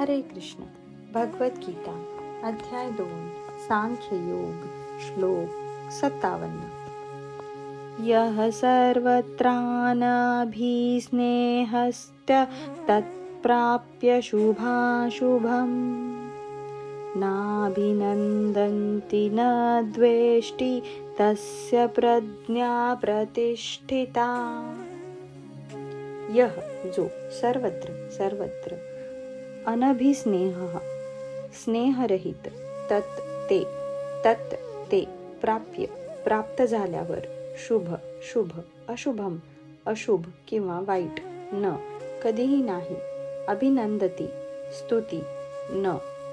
हरे कृष्ण. भगवद्गीता अध्याय 2 सांख्ययोग श्लोक 57. यः सर्वत्रानभिस्नेहस्य तत्प्राप्य शुभाशुभम् नाभिनन्दन्ति न द्वेष्टि तस्य प्रज्ञा प्रतिष्ठिता. यः जो सर्वत्र अनभिस्नेहः स्नेहरहित तत् ते प्राप्त झाल्यावर शुभ अशुभम अशुभ किंवा वाईट न कधीही नाही अभिनंदती स्तुती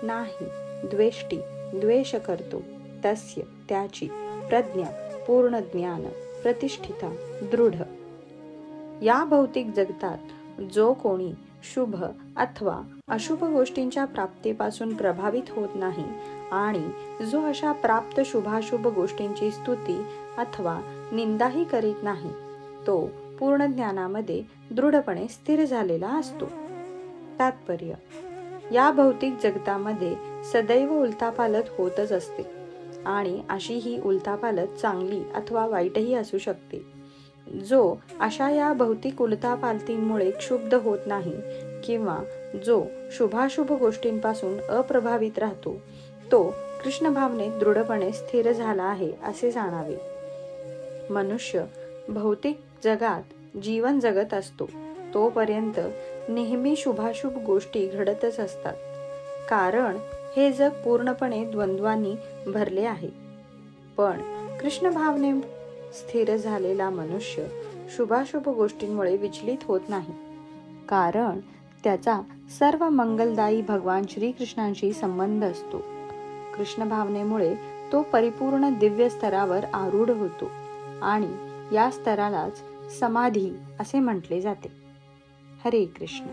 नाही द्वेष्टी द्वेष करतो तस्य त्याची प्रज्ञा पूर्ण ज्ञान प्रतिष्ठिता दृढ. या भौतिक जगतात जो कोणी शुभ अथवा अशुभ गोष्टींच्या प्राप्तीपासून प्रभावित होत नाही आणि जो अशा प्राप्त शुभाशुभ गोष्टींची स्तुती अथवा निंदाही करीत नाही तो पूर्ण ज्ञानामध्ये दृढपणे स्थिर झालेला असतो. तात्पर्य: या भौतिक जगतामध्ये सदैव उलथापालथ होतच असते आणि अशी ही उलथापालथ चांगली अथवा वाईटही असू शकते. जो अशा या भौतिक उलथापालथींमुळे क्षुब्ध होत नाही किंवा जो शुभाशुभ गोष्टींपासून अप्रभावित राहतो तो कृष्ण भावनेत दृढपणे स्थिर झाला आहे असे जाणावे. मनुष्य भौतिक जगात जीवन जगत असतो तोपर्यंत नेहमी शुभाशुभ गोष्टी घडतच असतात, कारण हे जग पूर्णपणे द्वंद्वांनी भरले आहे. पण कृष्ण भावने स्थिर झालेला मनुष्य शुभाशुभ गोष्टींमुळे विचलित होत नाही, कारण त्याचा सर्व मंगलदायी भगवान श्रीकृष्णांशी संबंध असतो. कृष्ण भावनेमुळे तो परिपूर्ण दिव्य स्तरावर आरूढ होतो आणि या स्तरालाच समाधी असे म्हटले जाते. हरे कृष्ण.